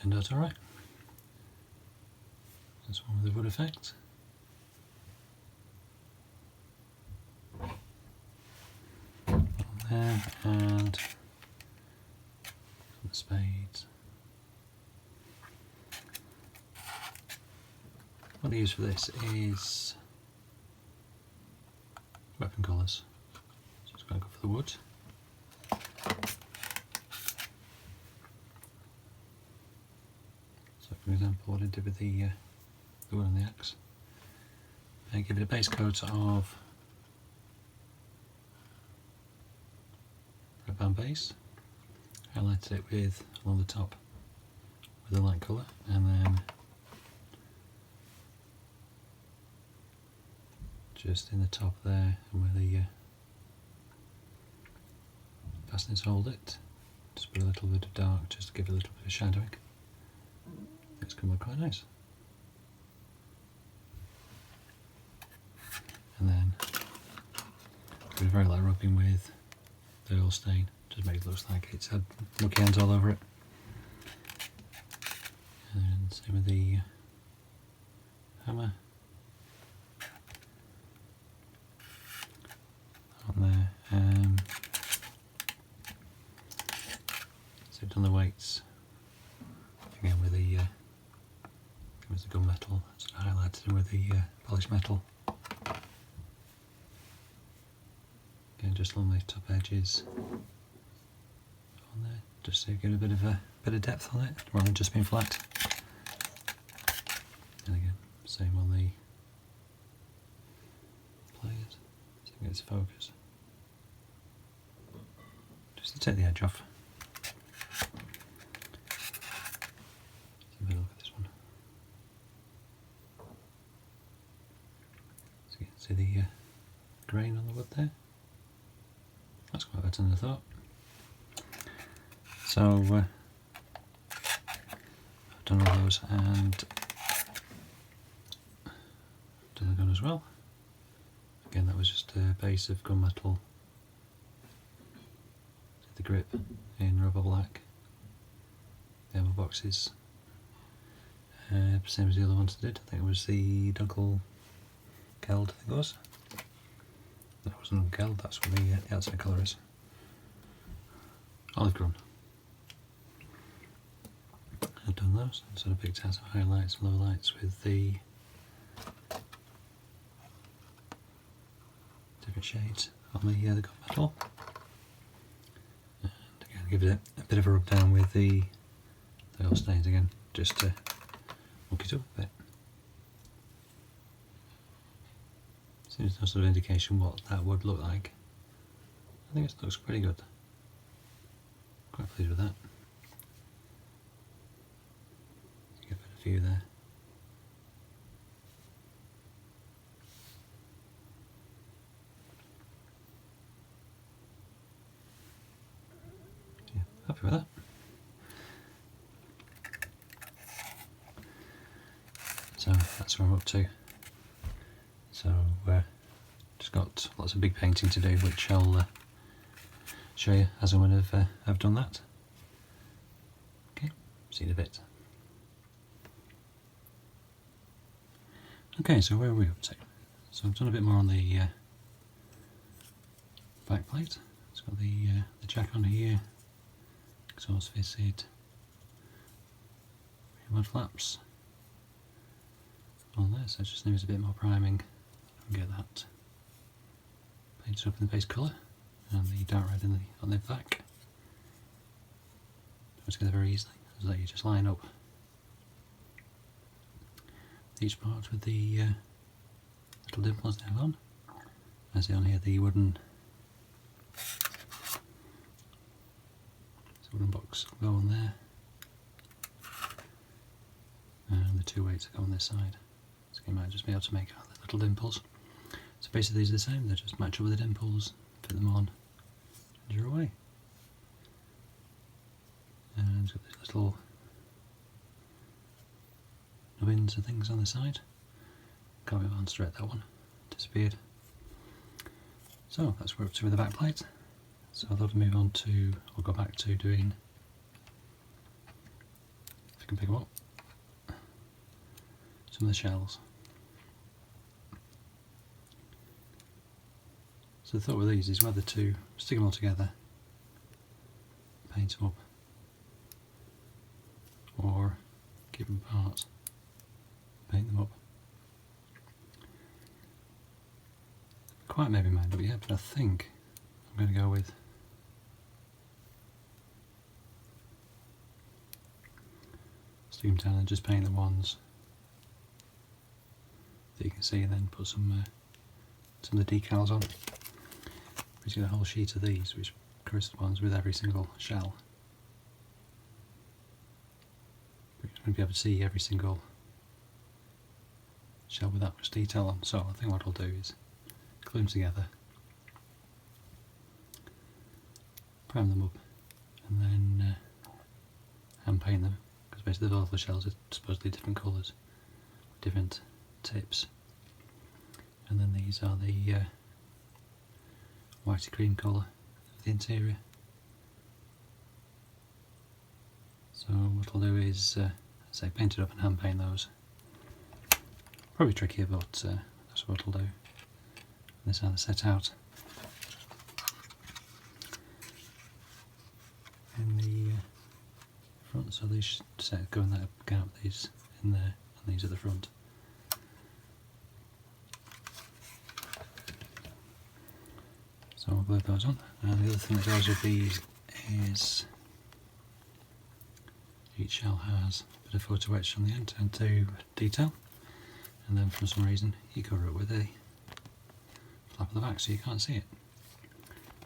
turned out alright. That's one with the wood effect. One there, and the spades. What I use for this is weapon colours. So it's going to go for the wood. So for example, what I did with the wood on the axe, I give it a base coat of red band base, highlighted it with along the top with a light colour, and then just in the top there and where the fastenings hold it, just put a little bit of dark just to give it a little bit of shadowing. It's going to look quite nice. And then do a very light rubbing with the oil stain, just make it look like it's had mucky hands all over it. And same with the hammer on there. So I've done the weights again with the gunmetal, so I highlighted them with the polished metal. Again, just along the top edges on there, just so you get a bit of depth on it, rather than just being flat. And again, same on the players, so it gets focus. Just to take the edge off. Let's have a look at this one. So you can see the grain on the wood there. That's quite better than I thought. So I've done all those and done the gun as well. Again, that was just a base of gunmetal. Did the grip in rubber black. The ammo boxes, same as the other ones I did. I think it was the Dunkel Geld, I think it was. That wasn't Geld, that's what the outside colour is. Olive green. I've done those, and sort of picked out some highlights and lowlights with the different shades on the gunmetal. And again, give it a bit of a rub down with the oil stains again, just to muck it up a bit. Seems no sort of indication what that would look like. I think it looks pretty good. Quite pleased with that. Get a better view there. Yeah, happy with that. So that's where I'm up to. So just got lots of big painting to do, which I'll show you as and when I've done that. Okay, see you in a bit. Okay, so where are we up to? So I've done a bit more on the back plate. It's got the jack on here, exhaust fitted, mud flaps on there, so it just needs a bit more priming and get that painted up in the base colour and the dark red on the back. Put together very easily, so that you just line up each part with the little dimples they have on. I see on here the wooden box will go on there, and the two weights that go on this side. So you might just be able to make out the little dimples. So basically these are the same, they just match up with the dimples, fit them on, and you're away. And it's got these little nubbins and things on the side. Can't move on straight, that one disappeared. So that's where we're up to with the back plate. So I'll have to move on to, or go back to doing can pick them up. Some of the shells. So the thought with these is whether to stick them all together, paint them up, or keep them apart, paint them up. Quite maybe mind up yet, but I think I'm going to go with stick them down and just paint the ones that you can see, and then put some of the decals on. We've got a whole sheet of these which corresponds with every single shell. But you're going to be able to see every single shell with that much detail on. So I think what I'll do is glue them together, prime them up, and then hand paint them, because basically all the shells are supposedly different colours, with different tips. And then these are the whitey cream colour of the interior. So what I'll do is say paint it up and hand paint those. Probably trickier, but that's what I'll do. This is how they're set out. In the front, so these go in that gap, these in there, and these at the front. So I'll glue those on. And the other thing that goes with these is each shell has a bit of photo etch on the end to detail, and then for some reason you cover it with a flap at the back so you can't see it.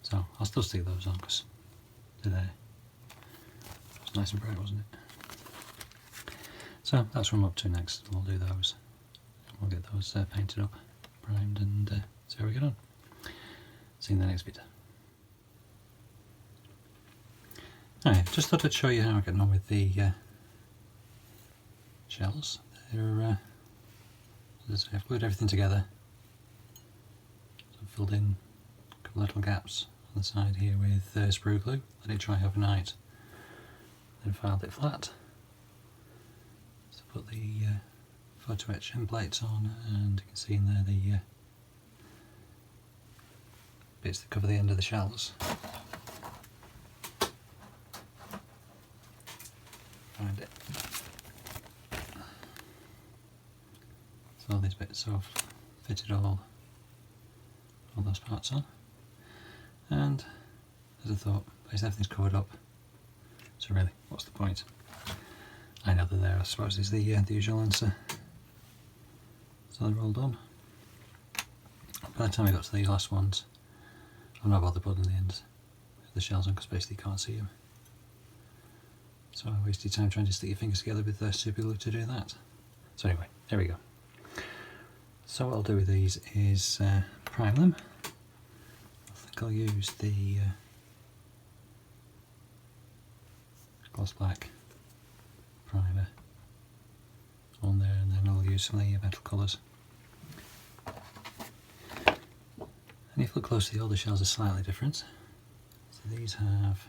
So I'll still stick those on because they're there. It was nice and bright, wasn't it? So that's what I'm up to next. We'll do those. We'll get those painted up, primed, and see how we get on. See you in the next video. Alright, just thought I'd show you how I'm getting on with the shells. They're, as I say, I've glued everything together. So I've filled in a couple of little gaps on the side here with sprue glue. Let it dry overnight. Then filed it flat. So put the photo etch end plates on, and you can see in there the bits that cover the end of the shells. Find it. So all these bits have fitted all those parts on, and as I thought, basically everything's covered up. So really, what's the point? I know they're there, I suppose, is the usual answer. So they're all done. By the time I got to these last ones, I'm not bothered putting the ends of the shells on because basically you can't see them. So I wasted time trying to stick your fingers together with super glue to do that. So anyway, there we go. So what I'll do with these is prime them. I think I'll use the gloss black primer on there, and then I'll use some of the metal colours. And if you look closely, all the shells are slightly different. So these have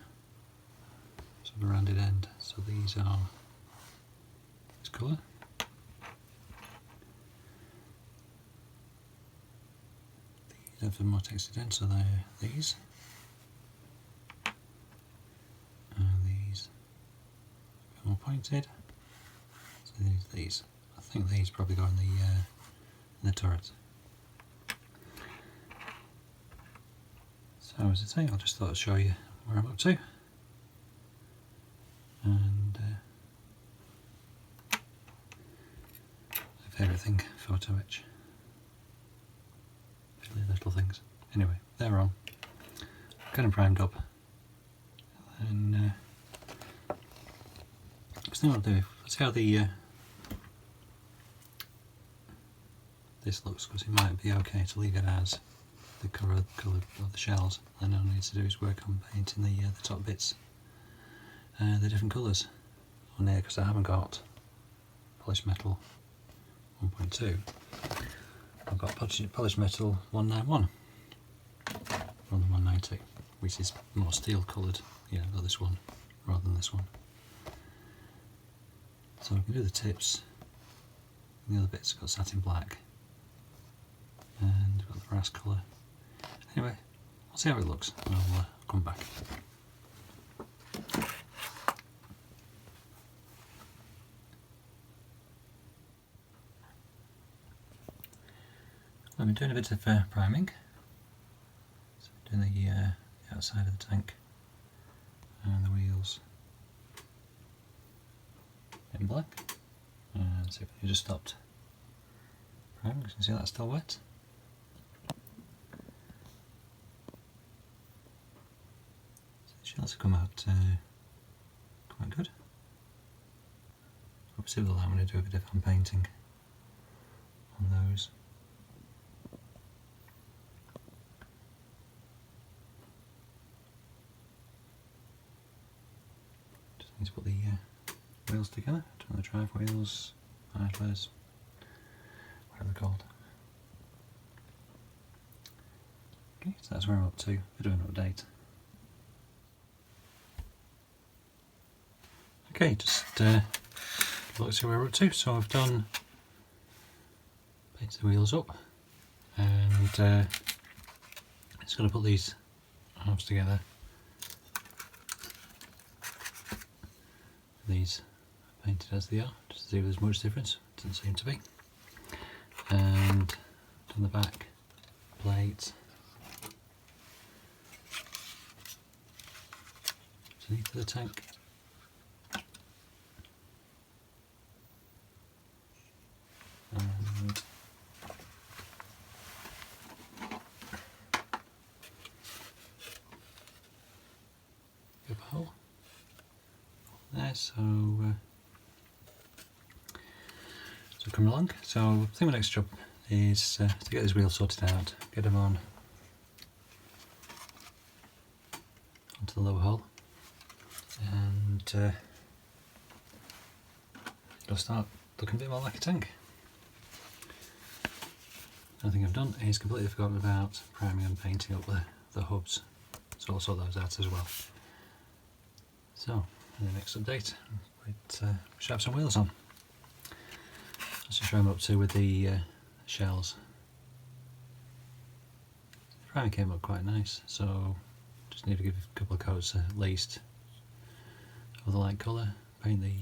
sort of a rounded end, so these are this colour. These have a more textured end, so they're these. And these a bit more pointed. So these. I think these probably go in the turret. So as I say, I just thought I'd show you where I'm up to. And my favourite thing, photo etch. Fiddly little things. Anyway, they're on. Got them primed up. And so now what I'll do, let's see how the this looks, because it might be okay to leave it as the colour of the shells. And all I need to do is work on painting the top bits the different colours on there, because I haven't got polished metal 1.2. I've got polished metal 191 rather than 190, which is more steel coloured. Yeah, I've got this one rather than this one. So we can do the tips, and the other bits got satin black, and we've got the brass colour. Anyway, I'll see how it looks, and I'll come back. I've been doing a bit of priming, so doing the outside of the tank and the wheels in black. And see if I just stopped priming, you can see that's still wet. So the shells have come out quite good. Obviously with that I'm going to do a bit of hand painting on those. Just need to put the wheels together, turn the drive wheels, idlers, whatever they're called. Okay, so that's where I'm up to. Bit of an update. Okay, just look see where we're up to. So I've done painted the wheels up, and just going to put these halves together. These are painted as they are, just to see if there's much difference. Doesn't seem to be. And on the back plate, underneath the tank. And give a hole there, so coming along. So I think my next job is to get these wheels sorted out, get them on onto the lower hull, and it'll start looking a bit more like a tank. Another thing I've done is completely forgotten about priming and painting up the hubs, so I'll sort those out as well. So, in the next update, we should have some wheels on. Let's just show them up to with the shells. The priming came up quite nice, so just need to give a couple of coats at least of the light colour, paint the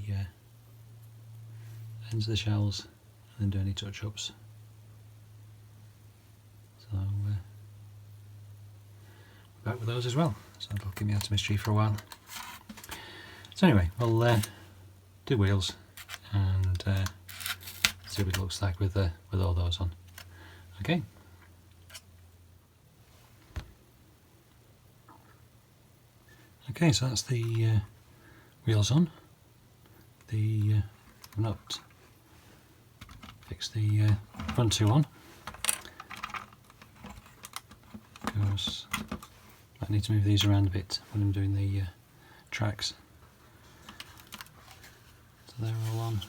ends of the shells, and then do any touch-ups. So we're back with those as well, so that'll keep me out of mischief for a while. So anyway, we'll do wheels and see what it looks like with all those on. Okay. Okay, so that's the wheels on. I've not fixed the front two on, because I need to move these around a bit when I'm doing the tracks. So they're all on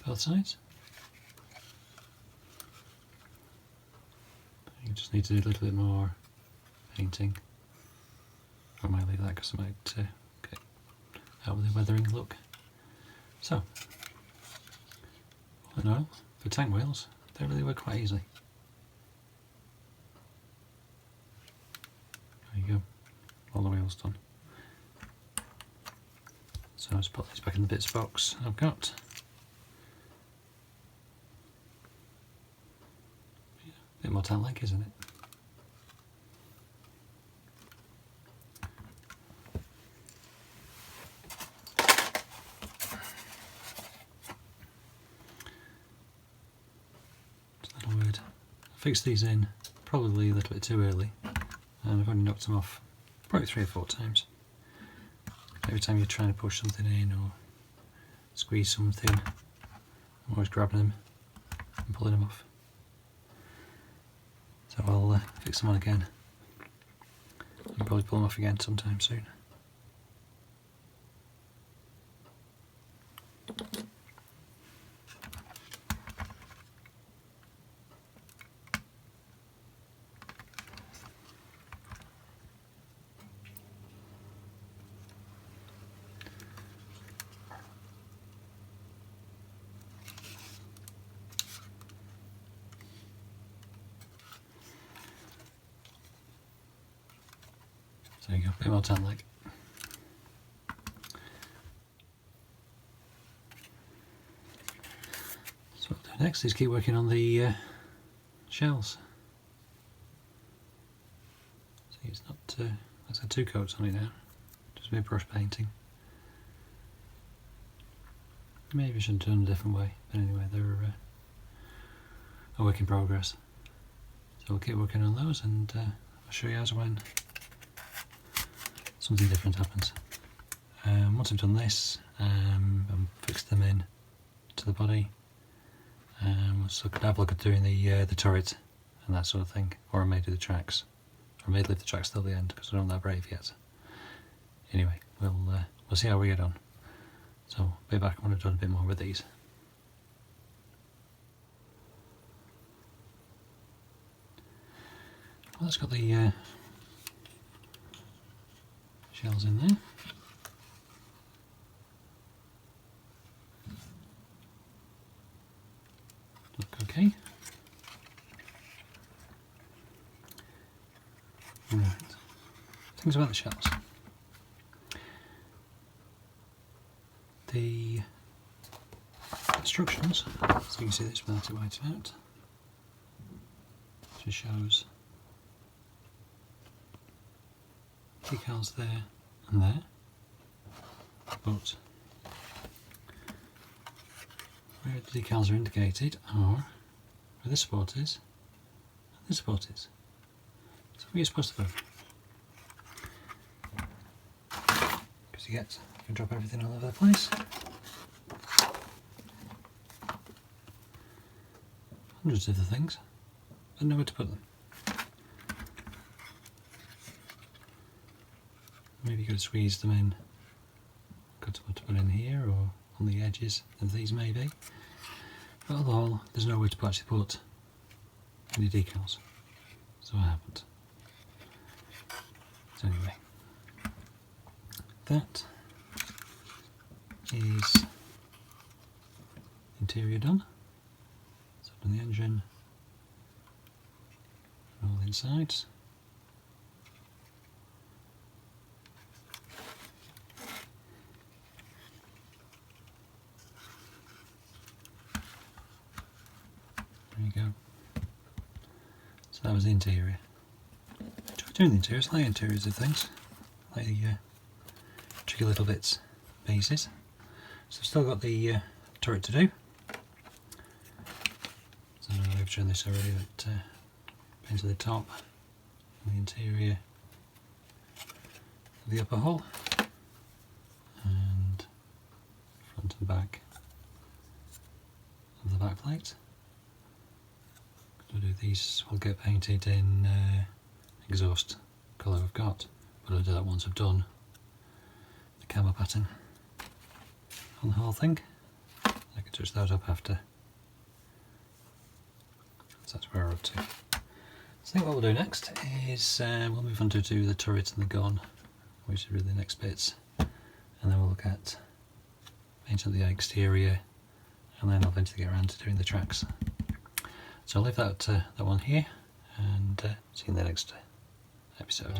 both sides. You just need to do a little bit more painting. I might leave that because I might get out with the weathering look. So, all in all, for tank wheels, they really work quite easily. There you go, all the wheels done. So I'll just put these back in the bits box I've got. Yeah, a bit more tank-like, isn't it? Fixed these in probably a little bit too early, and I've only knocked them off probably 3 or 4 times. Every time you're trying to push something in or squeeze something, I'm always grabbing them and pulling them off. So I'll fix them on again and probably pull them off again sometime soon. So there you go, a bit more tan leg. So what I'll do next is keep working on the shells. See, it's not, let's have 2 coats on it now, just a bit of brush painting. Maybe I should have done it a different way, but anyway, they're a work in progress. So we'll keep working on those, and I'll show you as when something different happens. Once I've done this and fixed them in to the body, so I could have a look at doing the turret and that sort of thing, or I may do the tracks, or I may leave the tracks till the end because I'm not that brave yet. Anyway, we'll see how we get on. So I'll be back when I've done a bit more with these. Well, that's got the shells in there. Look okay. Right. Things about the shells. The instructions, so you can see this without it white out, just shows decals there and there, but where the decals are indicated are where this spot is and this spot is. So where you're supposed to put them. Because you can drop everything all over the place. Hundreds of the things, but nowhere to put them. Maybe you could squeeze them in, got what to put in here or on the edges of these maybe. But on the whole, there's nowhere to actually put any decals, so I haven't. So anyway, that is interior done. So I've done the engine and all the insides. There you go. So that was the interior. Enjoy doing the interiors, I like interiors of things. I like the tricky little bits, pieces. So I've still got the turret to do. So I know I've shown this already, but painted the top and the interior of the upper hull, and front and back of the back plate. I'll do these will get painted in exhaust colour I've got, but I'll do that once I've done the camo pattern on the whole thing. I can touch that up after. So that's where we're up to. So I think what we'll do next is we'll move on to do the turret and the gun, which is really the next bits, and then we'll look at painting the exterior, and then I'll eventually get around to doing the tracks. So I'll leave that one here, and see you in the next episode.